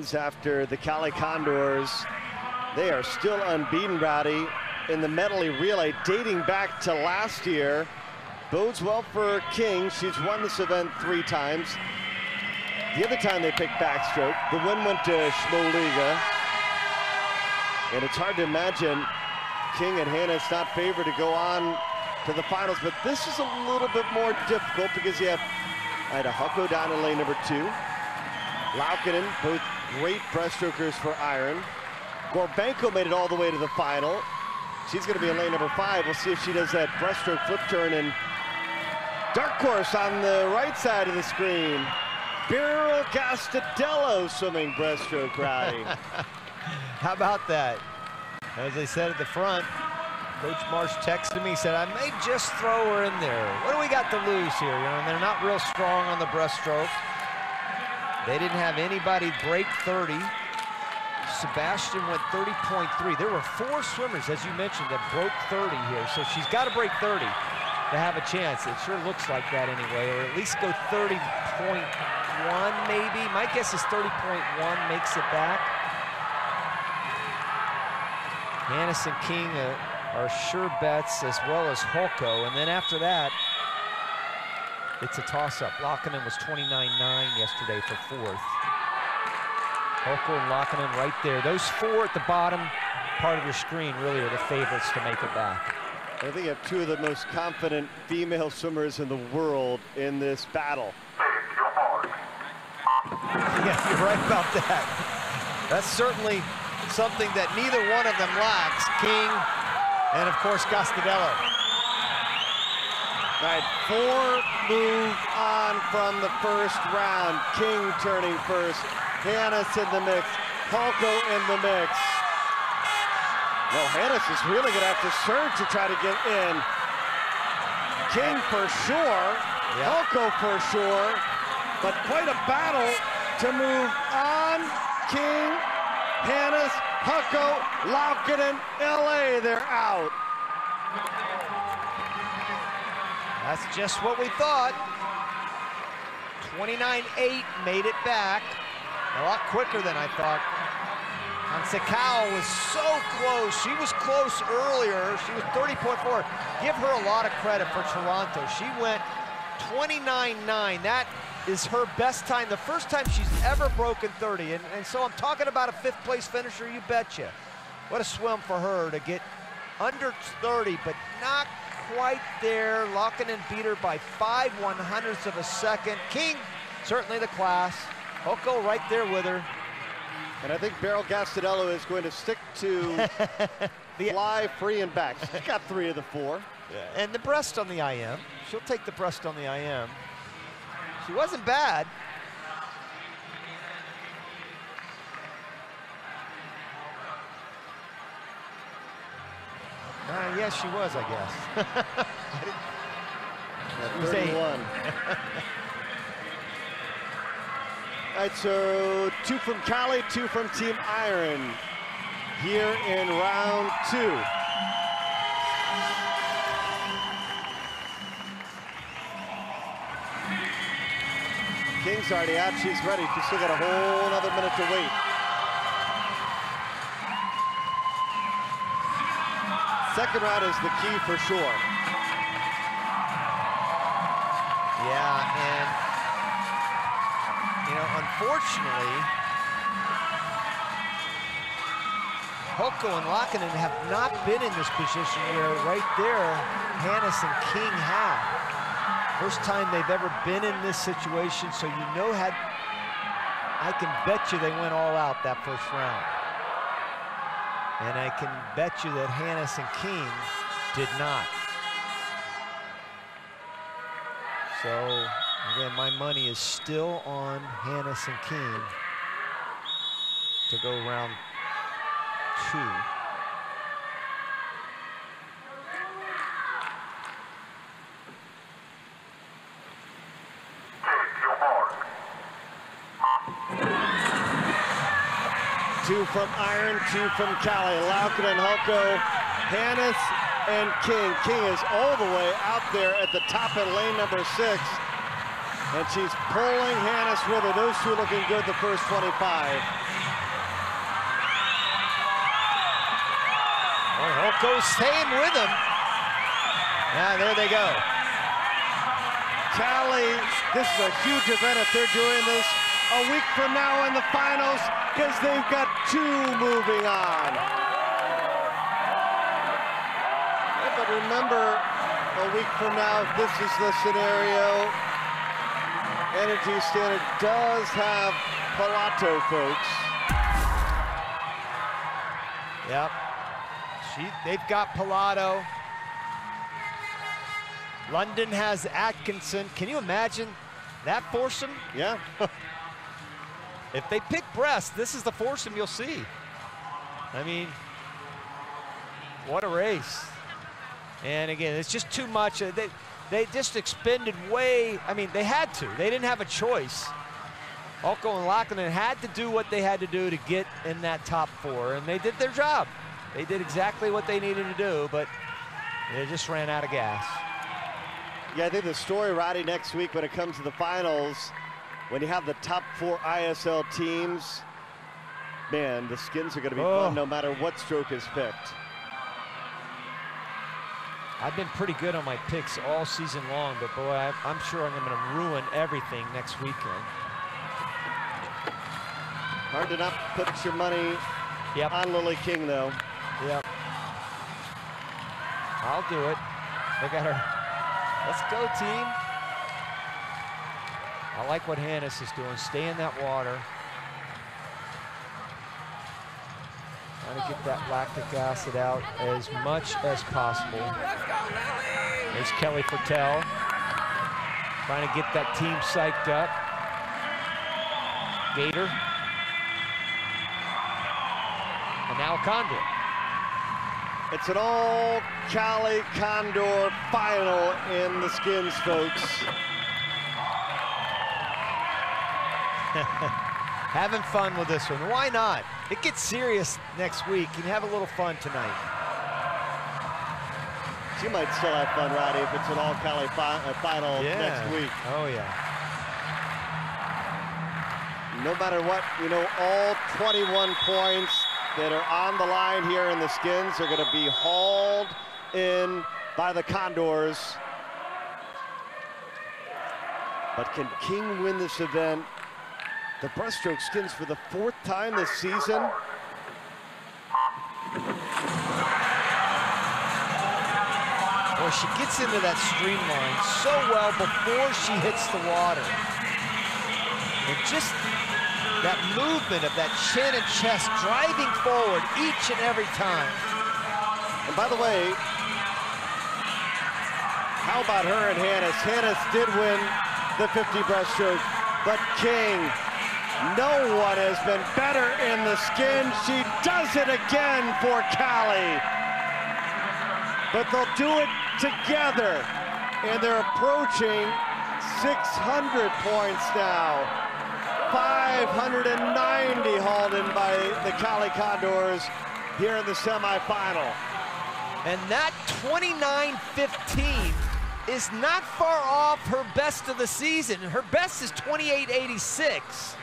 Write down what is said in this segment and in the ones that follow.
wins after the Cali Condors. They are still unbeaten, Rowdy, in the medley relay dating back to last year. Bodes well for King. She's won this event 3 times. The other time they picked backstroke, the win went to Schmoliga. And it's hard to imagine King and Hannah's not favored to go on to the finals, but this is a little bit more difficult because you have Ida Hucko down in lane number 2. Laukkanen, both great breaststrokers for iron. Gorbenko made it all the way to the final. She's going to be in lane number 5. We'll see if she does that breaststroke flip turn. And dark horse on the right side of the screen, Beryl Gastadello swimming breaststroke, Rowdy. How about that? As they said at the front, Coach Marsh texted me, said, I may just throw her in there. What do we got to lose here? You know, and they're not real strong on the breaststroke. They didn't have anybody break 30. Sebastian went 30.3. There were 4 swimmers, as you mentioned, that broke 30 here. So she's got to break 30 to have a chance. It sure looks like that anyway, or at least go 30.1 maybe. My guess is 30.1 makes it back. Hannes and King are sure bets, as well as Holko. And then after that, it's a toss-up. Laukkanen was 29.9 yesterday for 4th. Holko and Laukkanen right there. Those 4 at the bottom part of your screen really are the favorites to make it back. I think you have 2 of the most confident female swimmers in the world in this battle. Yeah, you're right about that. That's certainly something that neither one of them lacks. King and, of course, Gastadello. All right, 4 move on from the first round. King turning first. Hannes in the mix. Holko in the mix. No, Hannes is really going to have to surge to try to get in. King for sure. Yep. Holko for sure. But quite a battle to move on. King, Hannes, Hucko, Laukkanen, LA, they're out. That's just what we thought. 29.8 made it back. A lot quicker than I thought. Hansakau was so close. She was close earlier. She was 30.4. Give her a lot of credit for Toronto. She went 29.9. That is her best time, the first time she's ever broken 30. And so I'm talking about a 5th place finisher, you betcha. What a swim for her to get under 30, but not quite there. Laukkanen beat her by 5/100ths of a second. King, certainly the class. Holko right there with her. And I think Beryl Gastadello is going to stick to fly free and back. She's got 3 of the 4. Yeah. And the breast on the IM. She'll take the breast on the IM. She wasn't bad. Yes, she was, I guess. She was 31. All right, so 2 from Cali, 2 from Team Iron here in round 2. King's already out, she's ready. She's still got a whole another minute to wait. Second round is the key for sure. Yeah, and you know, unfortunately, Holko and Laukkanen have not been in this position where right there, Hannes and King have. First time they've ever been in this situation, so you know, I can bet you they went all out that first round. And I can bet you that Hannes and King did not. So, again, my money is still on Hannes and King to go round 2. Two from Iron, 2 from Cali. Laukkanen, Holko, Hannes, and King. King is all the way out there at the top of lane number 6. And she's pulling Hannes with her. Those two looking good the first 25. Oh, Holko's staying with him. Ah, there they go. Callie, this is a huge event if they're doing this a week from now in the finals, because they've got two moving on. Yeah, but remember, a week from now, if this is the scenario, Energy Standard does have Pilato, folks. Yep. They've got Pilato. London has Atkinson. Can you imagine that foursome? Yeah. If they pick Brest, this is the foursome you'll see. I mean, what a race. And again, it's just too much. They just expended way, I mean, they had to. They didn't have a choice. Holko and Laakkonen had to do what they had to do to get in that top four, and they did their job. They did exactly what they needed to do, but they just ran out of gas. Yeah, I think the story, Roddy, next week when it comes to the finals, when you have the top four ISL teams, man, the skins are going to be fun no matter what stroke is picked. I've been pretty good on my picks all season long, but boy, I'm sure I'm going to ruin everything next weekend. Hard to not put your money on Lilli King, though. Yep. I'll do it. They got her. Let's go, team. I like what Hannes is doing. Stay in that water. Trying to get that lactic acid out as much as possible. There's Kelly Fertel. Trying to get that team psyched up. Gator. And now Condor. It's an all Cali Condor final in the skins, folks. Having fun with this one. Why not? It gets serious next week. You can have a little fun tonight. She might still have fun, Roddy, if it's an all Cali final next week. Oh, yeah. No matter what, you know, all 21 points that are on the line here in the skins are going to be hauled in by the Condors. But can King win this event? The breaststroke skins for the 4th time this season. Boy, she gets into that streamline so well before she hits the water. And just that movement of that chin and chest driving forward each and every time. And by the way, how about her and Hannes? Hannes did win the 50 breaststroke, but King, no one has been better in the skin. She does it again for Cali. But they'll do it together, and they're approaching 600 points now. 590 hauled in by the Cali Condors here in the semifinal. And that 29-15 is not far off her best of the season. Her best is 28-86.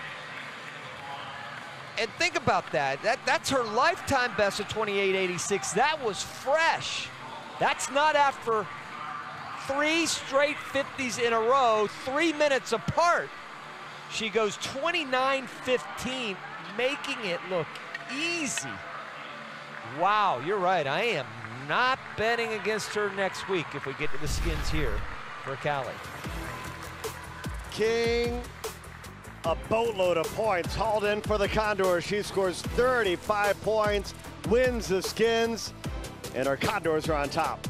And think about that. That's her lifetime best of 28-86. That was fresh. That's not after 3 straight 50s in a row, 3 minutes apart. She goes 29-15, making it look easy. Wow, you're right. I am not betting against her next week if we get to the skins here for Cali. King, a boatload of points hauled in for the Condors. She scores 35 points, wins the skins, and our Condors are on top.